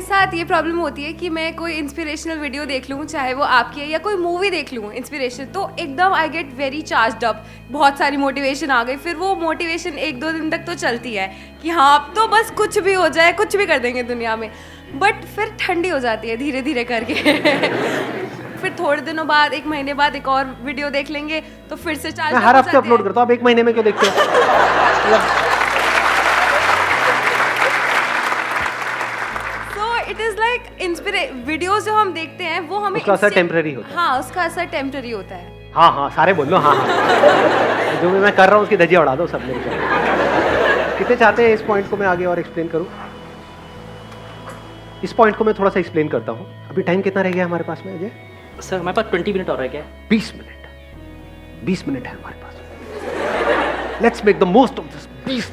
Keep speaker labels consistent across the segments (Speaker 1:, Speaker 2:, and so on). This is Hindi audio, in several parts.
Speaker 1: साथ ये प्रॉब्लम होती है कि मैं कोई इंस्पिरेशनल वीडियो देख लूँ, चाहे वो आपकी है या कोई मूवी देख लूँ इंस्पिरेशन, तो एकदम I get very charged up, बहुत सारी मोटिवेशन आ गई। फिर वो मोटिवेशन 1-2 दिन तक तो चलती है कि हाँ अब तो बस कुछ भी हो जाए, कुछ भी कर देंगे दुनिया में, बट फिर ठंडी हो जाती है धीरे धीरे करके। फिर थोड़े दिनों बाद, 1 महीने बाद एक और वीडियो देख लेंगे तो फिर से चार्ज।
Speaker 2: हर हफ्ते अपलोड करता हूँ, अब 1 महीने में क्यों देखते हो?
Speaker 1: इट इज लाइक वीडियोस जो हम देखते हैं वो हमें
Speaker 2: उसका असर टेम्पररी होता है।
Speaker 1: हाँ, उसका असर टेम्पररी होता है।
Speaker 2: हाँ, सारे बोल लो हाँ। जो भी मैं कर रहा हूँ उसकी धज्जियाँ उड़ा दो सब मेरे को। कितने चाहते हैं इस पॉइंट को मैं आगे और एक्सप्लेन करूँ? इस पॉइंट को मैं थोड़ा सा एक्सप्लेन करता हूँ। अभी टाइम कितना रह गया हमारे पास में अजय?
Speaker 3: सर हमारे पास 20 मिनट और रह गया।
Speaker 2: 20 मिनट है हमारे पास। Let's make the most of this 20।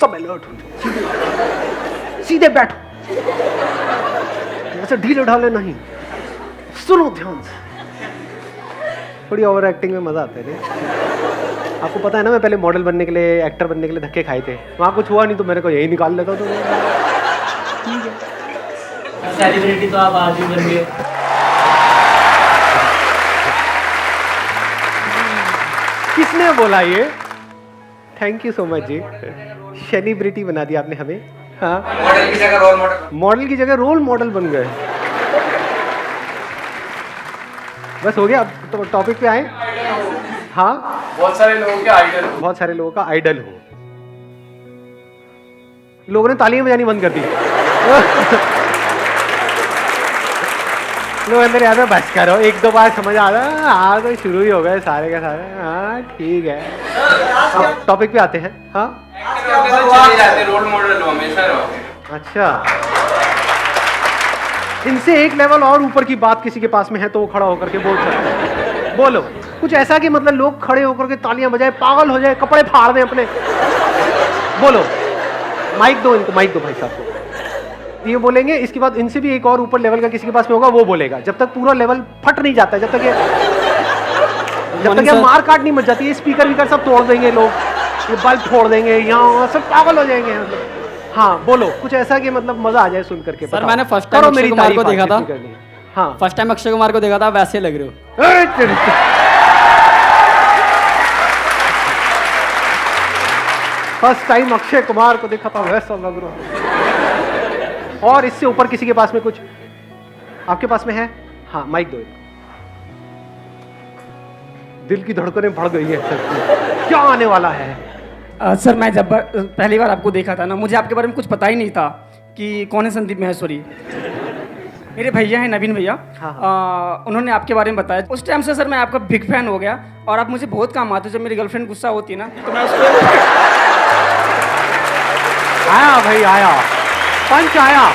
Speaker 2: सब अलर्ट हो, सीधे बैठो, ऐसे ढीले ढाले नहीं, सुनो ध्यान से। थोड़ी ओवर एक्टिंग में मजा आता है नहीं? आपको पता है ना, मैं पहले मॉडल बनने के लिए, एक्टर बनने के लिए धक्के खाए थे, वहाँ कुछ हुआ नहीं तो मेरे को यही निकाल लेता। तो ठीक है,
Speaker 3: सेलिब्रिटी तो आप आज ही बन गए।
Speaker 2: किसने बोला ये? थैंक यू सो मच जी, सेलिब्रिटी बना दिया आपने हमें। हाँ,
Speaker 4: मॉडल की जगह रोल मॉडल,
Speaker 2: मॉडल की जगह रोल मॉडल बन गए। बस हो गया, अब तो टॉपिक पे आए। हाँ,
Speaker 4: बहुत सारे लोगों के आइडल,
Speaker 2: बहुत सारे लोगों का आइडल हो। लोगों ने तालियां बजानी बंद कर दी। लोग अंदर याद है, बस करो, 1-2 बार समझ आ रहा, हाँ तो शुरू ही हो गए सारे के सारे। हाँ ठीक है, अब टॉपिक पे आते हैं। हाँ,
Speaker 4: चले जाते, रोल मॉडल हो, हमेशा रहो।
Speaker 2: अच्छा, इनसे एक लेवल और ऊपर की बात किसी के पास में है तो वो खड़ा होकर के बोल सकता है। बोलो कुछ ऐसा कि मतलब लोग खड़े होकर के तालियां बजाए, पागल हो जाए, कपड़े फाड़ दें अपने। बोलो, माइक दो इनको, माइक दो भाई साहब को। ये बोलेंगे, इसके बाद इनसे भी एक और ऊपर लेवल का किसी के पास में होगा, वो बोलेगा। जब तक पूरा लेवल फट नहीं जाता, जब तक ये मार काट नहीं मच जाती, ये स्पीकर वीकर सब तोड़ देंगे लोग, ये बल्ब फोड़ देंगे, यहाँ सब पागल हो जाएंगे। हाँ बोलो कुछ ऐसा कि मतलब मजा आ जाए सुन करके।
Speaker 3: सर मैंने फर्स्ट टाइम अक्षय कुमार को देखा था।
Speaker 2: हाँ,
Speaker 3: फर्स्ट टाइम अक्षय कुमार को देखा था, वैसे लग रहे हो।
Speaker 2: फर्स्ट टाइम अक्षय कुमार को देखा था, वैसा लग रहा। और इससे ऊपर किसी के पास में कुछ आपके पास में है? हाँ, माइक दो। दिल की धड़कनें बढ़ गई है सर, क्या आने वाला है?
Speaker 5: सर मैं जब पहली बार आपको देखा था ना, मुझे आपके बारे में कुछ पता ही नहीं था कि कौन है संदीप माहेश्वरी। मेरे भैया हैं नवीन भैया, उन्होंने आपके बारे में बताया। उस टाइम से सर मैं आपका बिग फैन हो गया और आप मुझे बहुत काम आते। जब मेरी गर्लफ्रेंड गुस्सा होती है ना तो मैं उसको
Speaker 2: आया भाई, आया पंच आया।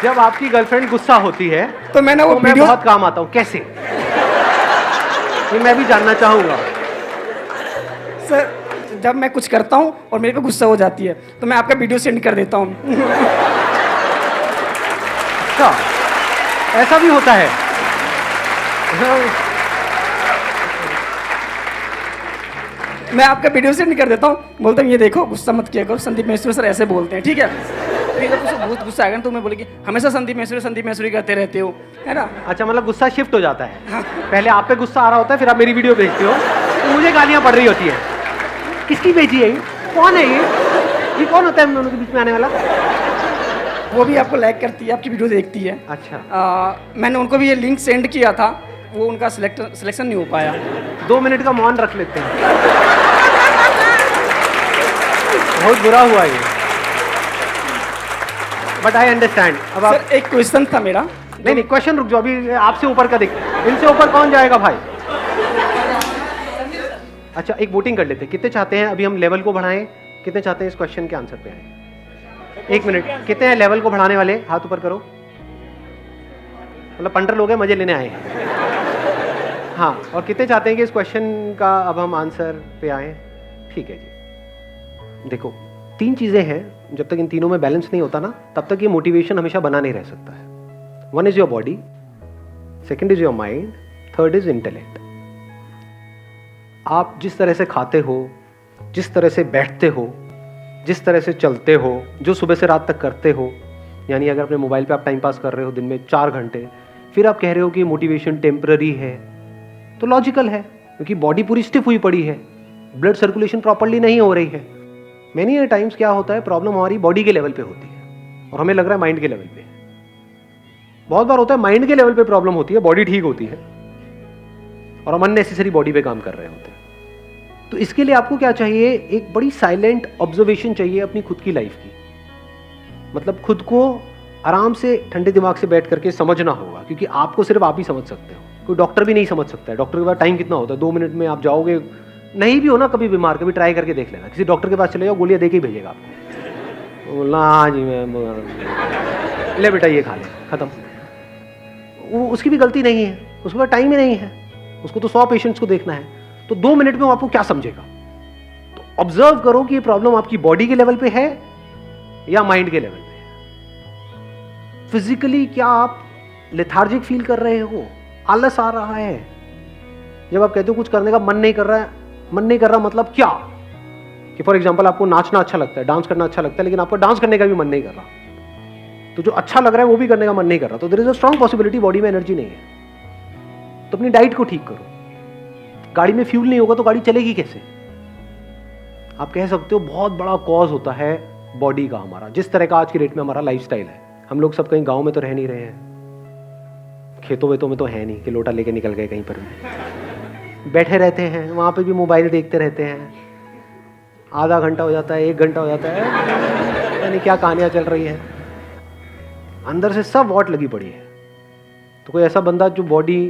Speaker 2: जब आपकी गर्लफ्रेंड गुस्सा होती है
Speaker 5: तो मैंने वो
Speaker 2: मैं बहुत काम आता हूँ। कैसे? ये मैं भी जानना चाहूंगा।
Speaker 5: सर जब मैं कुछ करता हूँ और मेरे पे गुस्सा हो जाती है तो मैं आपका वीडियो सेंड कर देता हूँ।
Speaker 2: अच्छा, ऐसा भी होता है?
Speaker 5: मैं आपका वीडियो सेंड कर देता हूँ, बोलता हूँ ये देखो गुस्सा मत किया करो, संदीप माहेश्वरी सर ऐसे बोलते हैं, ठीक है? फिर जब उसे बहुत गुस्सा आएगा तो मैं बोलेगी हमेशा संदीप माहेश्वरी करते रहते हो, है ना?
Speaker 2: अच्छा, मतलब गुस्सा शिफ्ट हो जाता है। पहले आप पे गुस्सा आ रहा होता है, फिर आप मेरी वीडियो भेजते हो तो मुझे गालियां पड़ रही होती है। किसकी भेजी है ये? कौन है ये कौन होता है हम दोनों के बीच में आने वाला?
Speaker 5: वो भी आपको लाइक करती है, आपकी वीडियो देखती है।
Speaker 2: अच्छा,
Speaker 5: मैंने उनको भी ये लिंक सेंड किया था, वो उनका सिलेक्शन नहीं हो पाया।
Speaker 2: 2 मिनट का मौन रख लेते हैं। बहुत बुरा हुआ ये, बट आई अंडरस्टैंड। अब आप
Speaker 5: सर एक क्वेश्चन था मेरा।
Speaker 2: नहीं, क्वेश्चन रुक जाओ, अभी आपसे ऊपर का देख, इनसे ऊपर कौन जाएगा भाई? अच्छा, एक वोटिंग कर लेते हैं। कितने चाहते हैं अभी हम लेवल को बढ़ाएं? कितने चाहते हैं इस क्वेश्चन के आंसर पे आए? 1 मिनट, कितने हैं लेवल को बढ़ाने वाले? हाथ ऊपर करो। मतलब 15 लोग हैं, मजे लेने आए हैं। हाँ, और कितने चाहते हैं कि इस क्वेश्चन का अब हम आंसर पे आए? ठीक है जी। देखो, 3 चीजें हैं, जब तक इन तीनों में बैलेंस नहीं होता ना, तब तक ये मोटिवेशन हमेशा बना नहीं रह सकता है। 1 is your body, 2nd is your mind, 3rd is intellect. आप जिस तरह से खाते हो, जिस तरह से बैठते हो, जिस तरह से चलते हो, जो सुबह से रात तक करते हो, यानी अगर अपने मोबाइल पे आप टाइम पास कर रहे हो दिन में 4 घंटे, फिर आप कह रहे हो कि मोटिवेशन टेम्पररी है, तो लॉजिकल है क्योंकि बॉडी पूरी स्टिफ हुई पड़ी है, ब्लड सर्कुलेशन प्रॉपर्ली नहीं हो रही है। मैनी टाइम्स क्या होता है, प्रॉब्लम हमारी बॉडी के लेवल पे होती है और हमें लग रहा है माइंड के लेवल पे। बहुत बार होता है माइंड के लेवल पे प्रॉब्लम होती है, बॉडी ठीक होती है और हम अननेसेसरी बॉडी पे काम कर रहे होते हैं। तो इसके लिए आपको क्या चाहिए, एक बड़ी साइलेंट ऑब्जर्वेशन चाहिए अपनी खुद की लाइफ की। मतलब खुद को आराम से ठंडे दिमाग से बैठ करके समझना होगा, क्योंकि आपको सिर्फ आप ही समझ सकते हो, कोई डॉक्टर भी नहीं समझ सकता है। डॉक्टर के पास टाइम कितना होता है, 2 मिनट में आप जाओगे, नहीं भी हो ना कभी बीमार, कभी ट्राई करके देख लेना, किसी डॉक्टर के पास चले जाओ, गोलियां दे के ही भेजेगा आपको, बोलना हाँ जी मैं ले बेटा ये खा ले, खत्म। वो उसकी भी गलती नहीं है, उसके पास टाइम ही नहीं है, उसको तो 100 पेशेंट्स को देखना है, तो 2 मिनट में वो आपको क्या समझेगा। तो ऑब्जर्व करो कि ये प्रॉब्लम आपकी बॉडी के लेवल पे है या माइंड के लेवल पे है। फिजिकली क्या आप लेथार्जिक फील कर रहे हो, आलस आ रहा है, जब आप कहते हो कुछ करने का मन नहीं कर रहा है, मन नहीं कर रहा मतलब क्या, कि फॉर एग्जांपल आपको नाचना अच्छा लगता है, डांस करना अच्छा लगता है, लेकिन आपको डांस करने का भी मन नहीं कर रहा, तो जो अच्छा लग रहा है वो भी करने का मन नहीं कर रहा, तो there is a strong possibility body में एनर्जी नहीं है। तो अपनी डाइट को ठीक करो। गाड़ी में फ्यूल नहीं होगा तो गाड़ी चलेगी कैसे। आप कह सकते हो बहुत बड़ा कॉज होता है बॉडी का हमारा, जिस तरह का आज की डेट में हमारा लाइफस्टाइल है। हम लोग सब कहीं गांव में तो रह नहीं रहे हैं, खेतों वेतों में तो है नहीं कि लोटा लेके निकल गए कहीं पर भी, बैठे रहते हैं, वहां पे भी मोबाइल देखते रहते हैं, आधा घंटा हो जाता है, 1 घंटा हो जाता है, यानी क्या कहानियां चल रही है, अंदर से सब वॉट लगी पड़ी है। तो कोई ऐसा बंदा जो बॉडी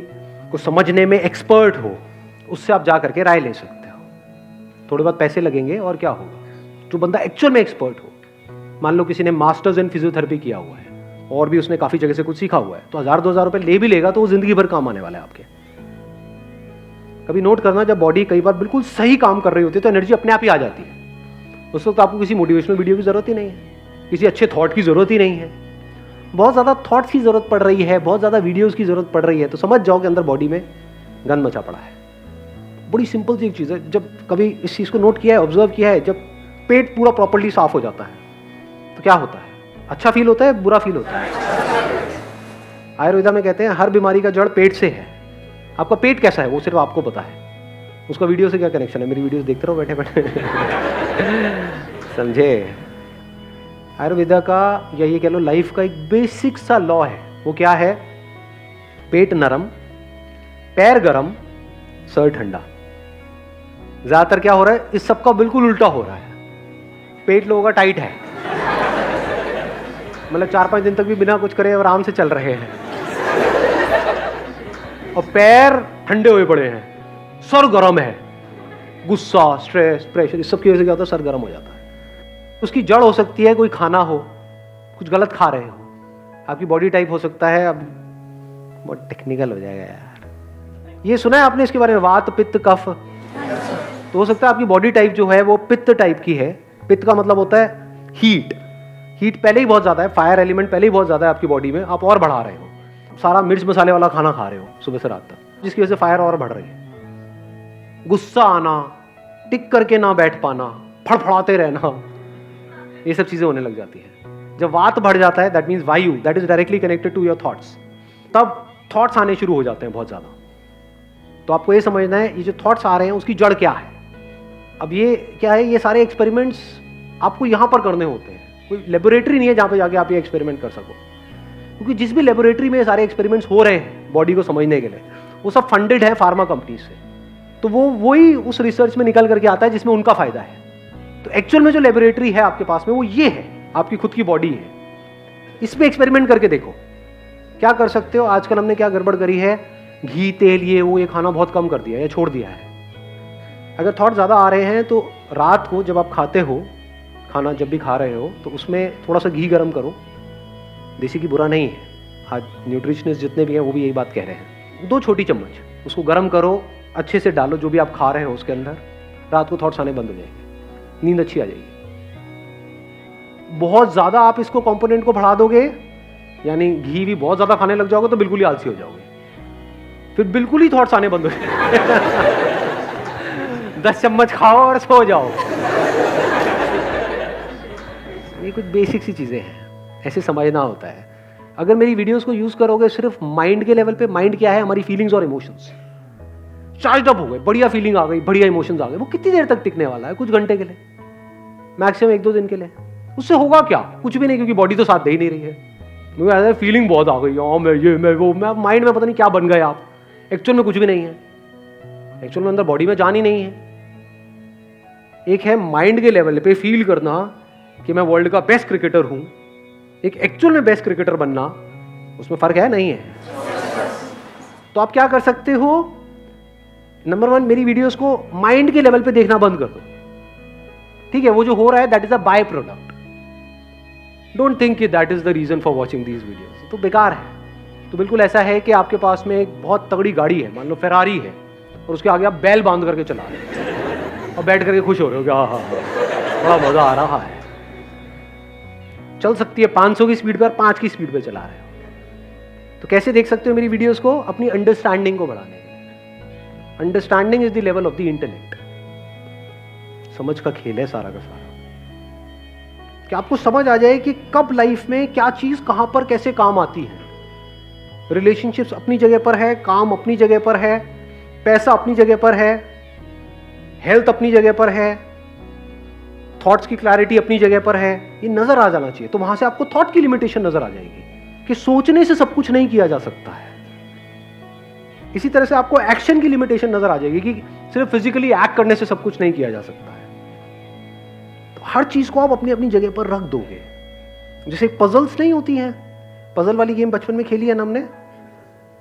Speaker 2: को समझने में एक्सपर्ट हो, उससे आप जा करके राय ले सकते हो। थोड़े बहुत पैसे लगेंगे और क्या होगा। जो बंदा एक्चुअल में एक्सपर्ट हो, मान लो किसी ने मास्टर्स इन फिजियोथेरेपी किया हुआ है और भी उसने काफी जगह से कुछ सीखा हुआ है, तो 1000-2000 रुपए ले भी लेगा तो वो जिंदगी भर काम आने वाला है आपके। कभी नोट करना, जब बॉडी कई बार बिल्कुल सही काम कर रही होती है तो एनर्जी अपने आप ही आ जाती है। उस वक्त आपको किसी मोटिवेशनल वीडियो की जरूरत ही नहीं है, किसी अच्छे थॉट की जरूरत ही नहीं है। बहुत ज्यादा थॉट्स की जरूरत पड़ रही है, बहुत ज्यादा वीडियोस की जरूरत पड़ रही है, तो समझ जाओ कि अंदर बॉडी में गंद मचा पड़ा है। बड़ी सिंपल सी एक चीज़ है, जब कभी इस चीज़ को नोट किया है, ऑब्जर्व किया है, जब पेट पूरा प्रॉपर्ली साफ हो जाता है तो क्या होता है, अच्छा फील होता है, बुरा फील होता है। आयुर्वेदा में कहते हैं हर बीमारी का जड़ पेट से है। आपका पेट कैसा है वो सिर्फ आपको पता है, उसका वीडियो से क्या कनेक्शन है। मेरी वीडियोस देखते रहो बैठे बैठे समझे। आयुर्वेदा का या ये कह लो लाइफ का एक बेसिक सा लॉ है, वो क्या है, पेट नरम, पैर गरम, सर ठंडा। ज्यादातर क्या हो रहा है, इस सब का बिल्कुल उल्टा हो रहा है। पेट लोगों का टाइट है, मतलब 4-5 दिन तक भी बिना कुछ करे आराम से चल रहे हैं, और पैर ठंडे हुए पड़े हैं, सर गर्म है, गुस्सा, स्ट्रेस, प्रेशर, इस सब की वजह से क्या होता है, सर गर्म हो जाता है। उसकी जड़ हो सकती है कोई खाना हो, कुछ गलत खा रहे हो, आपकी बॉडी टाइप हो सकता है, अब बहुत टेक्निकल हो जाएगा यार, ये सुना है आपने इसके बारे में, वात पित्त कफ, तो हो सकता है आपकी बॉडी टाइप जो है वो पित्त टाइप की है। पित्त का मतलब होता है हीट, हीट पहले ही बहुत ज्यादा है, फायर एलिमेंट पहले ही बहुत ज्यादा है आपकी बॉडी में, आप और बढ़ा रहे हो, सारा मिर्च मसाले वाला खाना खा रहे हो सुबह से रात तक, जिसकी वजह से फायर और बढ़ रही है। गुस्सा आना, टिक करके ना बैठ पाना, फड़फड़ाते रहना, ये सब चीजें होने लग जाती है। जब वात बढ़ जाता है, दैट मीन्स वायु, that is directly connected to your thoughts, तब थॉट्स आने शुरू हो जाते हैं बहुत ज्यादा। तो आपको ये समझना है ये जो थॉट्स आ रहे हैं उसकी जड़ क्या है। अब ये क्या है, ये सारे एक्सपेरिमेंट्स आपको यहां पर करने होते हैं, कोई लेबोरेटरी नहीं है जहां पे जाके आप ये एक्सपेरिमेंट कर सको, क्योंकि जिस भी लेबोरेटरी में ये सारे एक्सपेरिमेंट्स हो रहे हैं बॉडी को समझने के लिए, वो सब फंडेड है फार्मा कंपनी से, तो वो वही उस रिसर्च में निकल करके आता है जिसमें उनका फायदा है। तो एक्चुअल में जो लेबोरेटरी है आपके पास में वो ये है, आपकी खुद की बॉडी है, इस पे एक्सपेरिमेंट करके देखो क्या कर सकते हो। आजकल हमने क्या गड़बड़ करी है, घी तेल ये खाना बहुत कम कर दिया है या छोड़ दिया है। अगर थॉट ज़्यादा आ रहे हैं तो रात को जब आप खाते हो, खाना जब भी खा रहे हो, तो उसमें थोड़ा सा घी गर्म करो, देसी घी बुरा नहीं है, आज न्यूट्रिशनिस्ट जितने भी हैं वो भी यही बात कह रहे हैं, 2 छोटी चम्मच उसको गर्म करो, अच्छे से डालो जो भी आप खा रहे हो उसके अंदर, रात को थॉट्स आने बंद हो जाएंगे, नींद अच्छी आ जाएगी। बहुत ज़्यादा आप इसको कंपोनेंट को बढ़ा दोगे, यानी घी भी बहुत ज़्यादा खाने लग जाओगे तो बिल्कुल ही आलसी हो जाओगे, फिर बिल्कुल ही थॉट्स आने बंद हो जाएंगे 10 चम्मच खाओ और सो जाओ। ये कुछ बेसिक सी चीज़ें हैं, ऐसे समझना होता है। अगर मेरी वीडियोस को यूज़ करोगे सिर्फ माइंड के लेवल पे, माइंड क्या है, हमारी फीलिंग्स और इमोशंस, चार्ज अप हो गए, बढ़िया फीलिंग आ गई, बढ़िया इमोशंस आ गए, वो कितनी देर तक टिकने वाला है? कुछ घंटे के लिए, मैक्सिमम 1-2 दिन के लिए। उससे होगा क्या? कुछ भी नहीं, क्योंकि बॉडी तो साथ दे ही नहीं रही है। मुझे ऐसा फीलिंग बहुत आ गई, हाँ मैं ये मैं वो, मैं माइंड में पता नहीं क्या बन गए आप। एक्चुअल में कुछ भी नहीं है, एक्चुअल में अंदर बॉडी में जान ही नहीं है। एक है माइंड के लेवल पे फील करना कि मैं वर्ल्ड का बेस्ट क्रिकेटर हूं, एक एक्चुअल में बेस्ट क्रिकेटर बनना, उसमें फर्क है नहीं है। तो आप क्या कर सकते हो? नंबर 1, मेरी वीडियोस को माइंड के लेवल पे देखना बंद कर दो, ठीक है? वो जो हो रहा है that is a byproduct. Don't think कि that is the reason for watching these videos. तो बेकार है। तो बिल्कुल ऐसा है कि आपके पास में एक बहुत तगड़ी गाड़ी है, मान लो फेरारी है, और उसके आगे आप बैल बांध करके चला रहे हो और बैठ करके खुश हो रहे हो कि हाँ हाँ बड़ा मजा आ रहा है। चल सकती है 500 की स्पीड पर, 5 की स्पीड पे चला रहे हो। तो कैसे देख सकते हो मेरी वीडियोस को? अपनी अंडरस्टैंडिंग को बढ़ाने के लिए। Understanding is the level of the intellect. समझ का खेल है सारा का सारा, कि आपको समझ आ जाए कि कब लाइफ में क्या चीज कहां पर कैसे काम आती है। रिलेशनशिप्स अपनी जगह पर है, काम अपनी जगह पर है, पैसा अपनी जगह पर है, हेल्थ अपनी जगह पर है, थॉट्स की क्लैरिटी अपनी जगह पर है। ये नजर आ जाना चाहिए। तो वहां से आपको थॉट की लिमिटेशन नजर आ जाएगी कि सोचने से सब कुछ नहीं किया जा सकता है। इसी तरह से आपको एक्शन की लिमिटेशन नजर आ जाएगी कि सिर्फ फिजिकली एक्ट करने से सब कुछ नहीं किया जा सकता है। तो हर चीज को आप अपनी अपनी जगह पर रख दोगे। जैसे पजल्स नहीं होती हैं, पजल वाली गेम बचपन में खेली है ना हमने,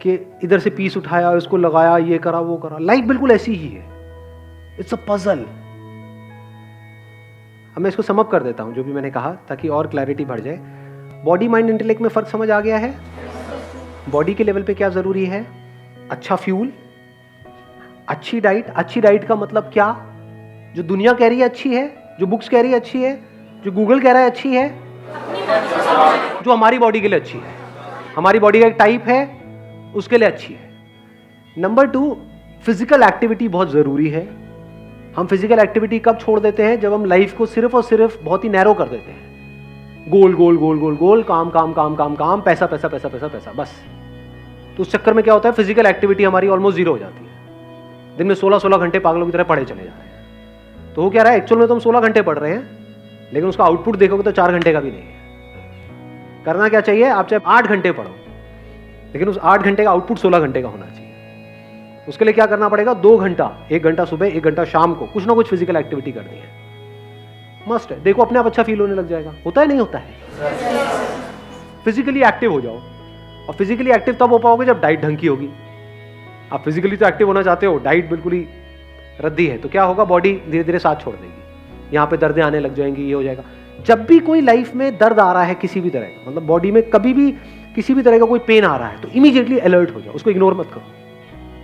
Speaker 2: कि इधर से पीस उठाया, उसको लगाया, ये करा वो करा। लाइफ बिल्कुल ऐसी ही है, इट्स अ पजल। अब मैं इसको सम अप कर देता हूं जो भी मैंने कहा, ताकि और क्लैरिटी बढ़ जाए। बॉडी माइंड इंटेलेक्ट में फर्क समझ आ गया है? बॉडी के लेवल पे क्या जरूरी है? अच्छा फ्यूल, अच्छी डाइट। अच्छी डाइट का मतलब क्या? जो दुनिया कह रही है अच्छी है, जो बुक्स कह रही है अच्छी है, जो गूगल कह रहा है अच्छी है, जो हमारी बॉडी के लिए अच्छी है। हमारी बॉडी का एक टाइप है, उसके लिए अच्छी है। नंबर 2, फिजिकल एक्टिविटी बहुत जरूरी है। हम फिजिकल एक्टिविटी कब छोड़ देते हैं? जब हम लाइफ को सिर्फ और सिर्फ बहुत ही नैरो कर देते हैं। गोल गोल गोल गोल गोल, काम काम काम काम काम, पैसा पैसा पैसा पैसा पैसा, बस। तो उस चक्कर में क्या होता है? फिजिकल एक्टिविटी हमारी ऑलमोस्ट जीरो हो जाती है। दिन में 16-16 घंटे पागलों की तरह पढ़े चले जा रहे हैं। तो वो क्या रहा है? एक्चुअल में तो हम 16 घंटे पढ़ रहे हैं, लेकिन उसका आउटपुट देखोगे तो 4 घंटे का भी नहीं है। करना क्या चाहिए? आप चाहे 8 घंटे पढ़ो, लेकिन उस 8 घंटे का आउटपुट 16 घंटे का होना चाहिए। उसके लिए क्या करना पड़ेगा? 2 घंटा, 1 घंटा सुबह, 1 घंटा शाम को कुछ ना कुछ फिजिकल एक्टिविटी करनी है, मस्ट है। देखो अपने आप अच्छा फील होने लग जाएगा। होता है नहीं होता है? फिजिकली एक्टिव हो जाओ। और फिजिकली एक्टिव तब हो पाओगे जब डाइट ढंग की होगी। आप फिजिकली तो एक्टिव होना चाहते हो, डाइट बिल्कुल ही रद्दी है, तो क्या होगा? बॉडी धीरे धीरे साथ छोड़ देगी, यहाँ पे दर्दें आने लग जाएंगी, ये हो जाएगा। जब भी कोई लाइफ में दर्द आ रहा है किसी भी तरह का, मतलब बॉडी में कभी भी किसी भी तरह का कोई पेन आ रहा है, तो इमीडिएटली अलर्ट हो जाओ, उसको इग्नोर मत करो।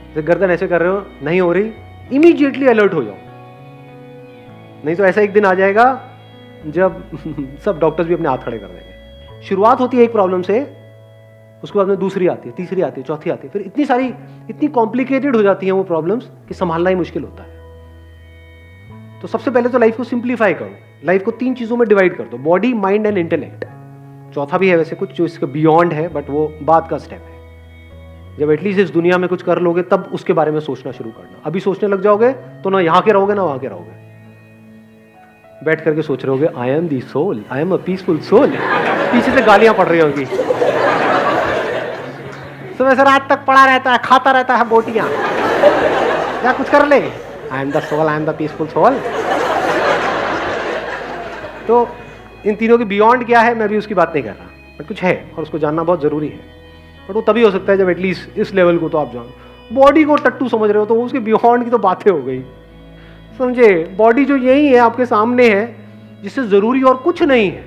Speaker 2: जैसे गर्दन ऐसे कर रहे हो, नहीं हो रही, इमीडिएटली अलर्ट हो जाओ। नहीं तो ऐसा एक दिन आ जाएगा जब सब डॉक्टर्स भी अपने हाथ खड़े कर देंगे। शुरुआत होती है एक प्रॉब्लम से, उसके बाद में दूसरी आती है, तीसरी आती है, चौथी आती है, फिर इतनी सारी, इतनी कॉम्प्लिकेटेड हो जाती हैं वो प्रॉब्लम्स कि संभालना ही मुश्किल होता है। तो सबसे पहले तो लाइफ को सिंप्लीफाई करो, लाइफ को 3 चीजों में डिवाइड कर दो, बॉडी, माइंड एंड इंटेलेक्ट। चौथा भी है वैसे कुछ जो इसके बियॉन्ड है, बट वो बाद का स्टेप है। जब एटलीस्ट इस दुनिया में कुछ कर लोगे तब उसके बारे में सोचना शुरू करना। अभी सोचने लग जाओगे तो ना यहाँ के रहोगे ना वहां के रहोगे, बैठ करके सोच रहे होगे I am the soul, I am a peaceful soul. पीछे से गालियां पड़ रही होगी, सुबह से रात तक पड़ा रहता है, खाता रहता है बोटियां, या कुछ कर ले, I am the soul, I am the peaceful soul. तो इन तीनों के बियॉन्ड क्या है मैं भी उसकी बात नहीं कर रहा, बट कुछ है और उसको जानना बहुत जरूरी है। बट वो तभी हो सकता है जब एटलीस्ट इस लेवल को तो आप जानो। बॉडी को टट्टू समझ रहे हो तो उसके बियॉन्ड की तो बातें हो गई, समझे? बॉडी जो यही है आपके सामने है, जिससे जरूरी और कुछ नहीं है।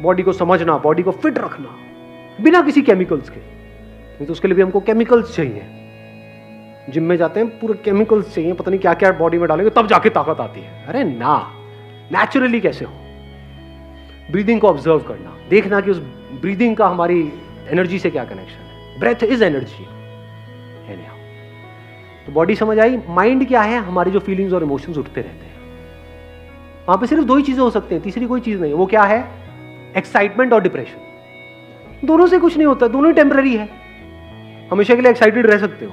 Speaker 2: बॉडी को समझना, बॉडी को फिट रखना बिना किसी केमिकल्स के। नहीं तो उसके लिए भी हमको केमिकल्स चाहिए। जिम में जाते हैं पूरे केमिकल्स चाहिए, पता नहीं क्या क्या बॉडी में डालेंगे तब जाके ताकत आती है। अरे ना, नेचुरली कैसे हो? ब्रीदिंग को ऑब्जर्व करना, देखना कि उस ब्रीदिंग का हमारी एनर्जी से क्या कनेक्शन है। Breath is energy. तो बॉडी समझ आई। माइंड क्या है? हमारी जो फीलिंग्स और इमोशंस उठते रहते हैं, वहां पे सिर्फ 2 ही चीजें हो सकती हैं, तीसरी कोई चीज नहीं है। वो क्या है? एक्साइटमेंट और डिप्रेशन। दोनों से कुछ नहीं होता, दोनों ही टेम्पररी है। हमेशा के लिए एक्साइटेड रह सकते हो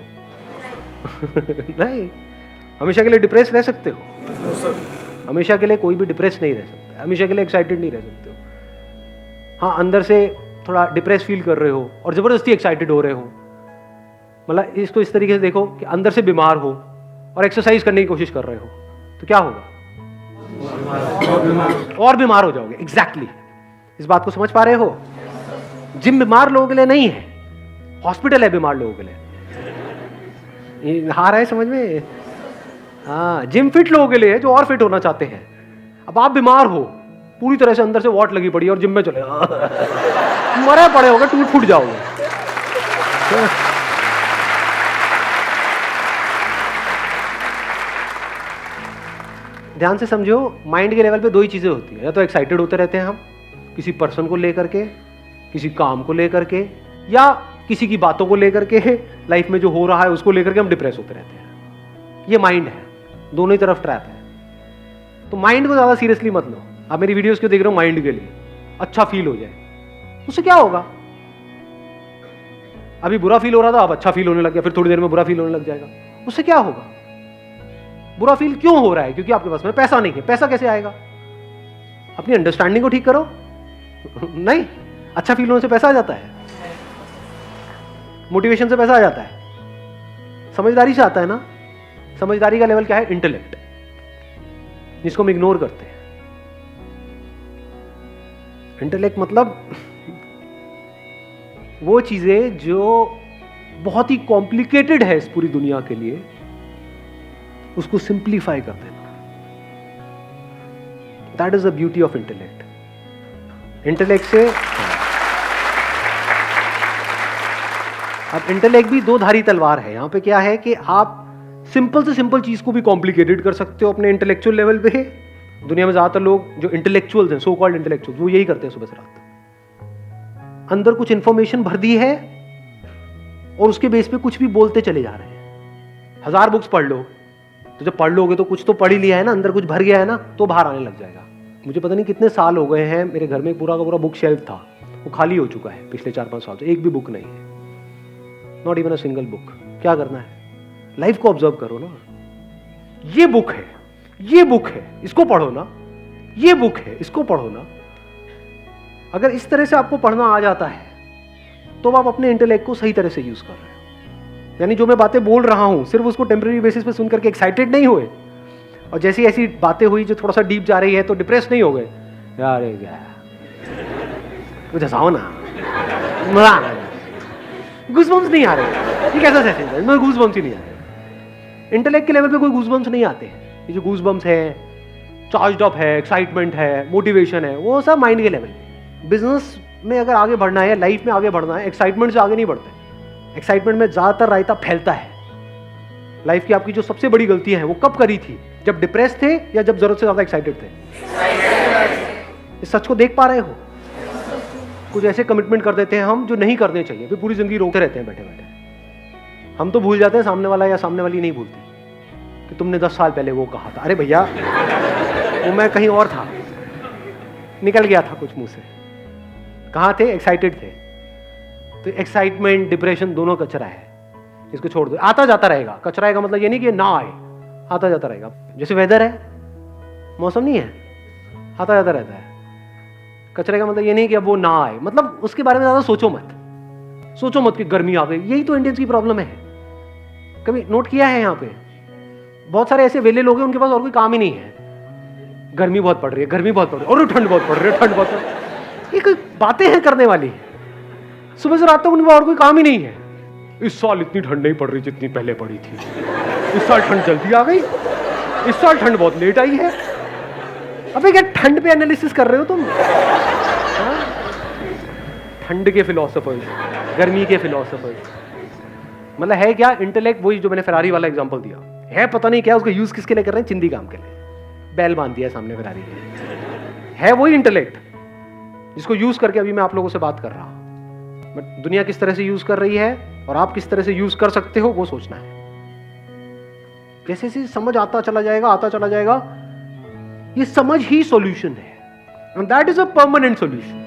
Speaker 2: नहीं, हमेशा के लिए डिप्रेस रह सकते हो? हमेशा के लिए कोई भी डिप्रेस नहीं रह सकता, हमेशा के लिए एक्साइटेड नहीं रह सकते हो। हाँ, अंदर से थोड़ा डिप्रेस फील कर रहे हो और जबरदस्ती एक्साइटेड हो रहे हो। मतलब इसको इस तरीके से देखो कि अंदर से बीमार हो और एक्सरसाइज करने की कोशिश कर रहे हो, तो क्या होगा? और बीमार हो जाओगे। एग्जैक्टली इस बात को समझ पा रहे हो? जिम बीमार लोगों के लिए नहीं है, हॉस्पिटल है बीमार लोगों के लिए। ये हार है समझ में? हाँ, जिम फिट लोगों के लिए है जो और फिट होना चाहते हैं। अब आप बीमार हो, पूरी तरह से अंदर से वॉट लगी पड़ी है और जिम में चले मरे पड़े होगे, टूट फूट जाओगे। ध्यान से समझो, माइंड के लेवल पे 2 ही चीजें होती है। या तो एक्साइटेड होते रहते हैं हम किसी पर्सन को लेकर के, किसी काम को लेकर के, या किसी की बातों को लेकर के, लाइफ में जो हो रहा है उसको लेकर के हम डिप्रेस होते रहते हैं। ये माइंड है, दोनों ही तरफ ट्रैप है। तो माइंड को ज्यादा सीरियसली मत लो। आप मेरी वीडियोस क्यों देख रहे हो? माइंड के लिए अच्छा फील हो जाए, उससे क्या होगा? अभी बुरा फील हो रहा था, अब अच्छा फील होने लग गया, फिर थोड़ी देर में बुरा फील होने लग जाएगा, उससे क्या होगा? बुरा फील क्यों हो रहा है? क्योंकि आपके पास में पैसा नहीं है। पैसा कैसे आएगा? अपनी अंडरस्टैंडिंग को ठीक करो नहीं, अच्छा फील होने से पैसा आ जाता है, मोटिवेशन से पैसा आ जाता है, समझदारी से आता है ना। समझदारी का लेवल क्या है? इंटेलेक्ट, जिसको हम इग्नोर करते हैं। इंटेलेक्ट मतलब वो चीजें जो बहुत ही कॉम्प्लिकेटेड है इस पूरी दुनिया के लिए, उसको सिंप्लीफाई कर देना। That is the beauty of intellect. Intellect से अब इंटेलेक्ट भी 2 धारी तलवार है। यहां पे क्या है कि आप सिंपल से सिंपल चीज को भी कॉम्प्लिकेटेड कर सकते हो अपने इंटेलेक्चुअल लेवल पे। दुनिया में ज्यादातर लोग जो इंटेलेक्चुअल्स हैं, सो कॉल्ड इंटेलेक्चुअल्स, वो यही करते हैं सुबह से रात। अंदर कुछ इंफॉर्मेशन भर दी है और उसके बेस पे कुछ भी बोलते चले जा रहे हैं। 1000 बुक्स पढ़ लो, तो जब पढ़ लोगे तो कुछ तो पढ़ ही लिया है ना, अंदर कुछ भर गया है ना, तो बाहर आने लग जाएगा। मुझे पता नहीं कितने साल हो गए हैं, मेरे घर में पूरा का पूरा बुक शेल्फ था, वो खाली हो चुका है पिछले 4-5 साल से। एक भी बुक नहीं है, not even a single book. क्या करना है? लाइफ को ऑब्जर्व करो ना। ये बुक है, ये बुक है, इसको पढ़ो ना। ये बुक है, इसको पढ़ो ना। अगर इस तरह से आपको पढ़ना आ जाता है तो आप अपने इंटेलेक्ट को सही तरह से यूज कर रहे हो। यानी जो मैं बातें बोल रहा हूं, सिर्फ उसको टेम्परेरी बेसिस पे सुन करके एक्साइटेड नहीं हुए, और जैसी ऐसी बातें हुई जो थोड़ा सा डीप जा रही है तो डिप्रेस नहीं हो गए। यार क्या कुछ हंसाओ ना, मजा आ रहा है, गूज़बम्स नहीं आ रहे। ये कैसा सेशन है? इसमें गूज़बम्स ही नहीं आ रहे। इंटेलेक्ट के लेवल पे कोई गूज़बम्स नहीं आते हैं। ये जो गूज़बम्स है, चार्ज्ड अप है, एक्साइटमेंट है, मोटिवेशन है, वो सब माइंड के लेवल पे। बिजनेस में अगर आगे बढ़ना है, लाइफ में आगे बढ़ना है, एक्साइटमेंट से आगे नहीं बढ़ते। एक्साइटमेंट में ज्यादातर रायता फैलता है। लाइफ की आपकी जो सबसे बड़ी गलतियां हैं वो कब करी थी? जब डिप्रेस थे या जब जरूरत से ज्यादा एक्साइटेड थे? इस सच को देख पा रहे हो? कुछ ऐसे कमिटमेंट कर देते हैं हम जो नहीं करने चाहिए, फिर पूरी जिंदगी रोकते रहते हैं बैठे बैठे। हम तो भूल जाते हैं, सामने वाला या सामने वाली नहीं भूलती कि तुमने 10 साल पहले वो कहा था। अरे भैया, वो मैं कहीं और था, निकल गया था कुछ मुंह से। कहाँ थे? एक्साइटेड थे। तो एक्साइटमेंट, डिप्रेशन दोनों कचरा है, इसको छोड़ दो। आता जाता रहेगा। कचरा का मतलब ये नहीं कि ना आए, आता जाता रहेगा। जैसे वेदर है, मौसम नहीं है, आता जाता रहता है। कचरे का मतलब ये नहीं कि अब वो ना आए, मतलब उसके बारे में ज्यादा सोचो मत। सोचो मत कि गर्मी आ गई। यही तो इंडियंस की प्रॉब्लम है। कभी नोट किया है यहाँ पे बहुत सारे ऐसे वेले लोग हैं, उनके पास और कोई काम ही नहीं है। गर्मी बहुत पड़ रही है, गर्मी बहुत पड़ रही है, और ठंड बहुत पड़ रही है, ठंड बहुत पड़ रही है। ये कोई बातें हैं करने वाली? सुबह से रात तक उनके और कोई काम ही नहीं है। इस साल इतनी ठंड नहीं पड़ रही जितनी पहले पड़ी थी, इस साल ठंड जल्दी आ गई, इस साल ठंड बहुत लेट आई है। अबे क्या ठंड पे एनालिसिस कर रहे हो तुम? ठंड के फिलोसोफर्स, गर्मी के फिलोसोफर्स। मतलब है क्या? इंटेलेक्ट वही जो मैंने फेरारी वाला एग्जांपल दिया है, पता नहीं क्या उसका यूज किसके लिए कर रहे हैं? चिंदी काम के लिए। बैल बांध दिया सामने फेरारी के। है वही इंटेलेक्ट जिसको यूज करके अभी मैं आप लोगों से बात कर रहा हूं। बट दुनिया किस तरह से यूज कर रही है और आप किस तरह से यूज कर सकते हो वो सोचना है। जैसे जैसे समझ आता चला जाएगा ये समझ ही सॉल्यूशन है, and that is a permanent solution.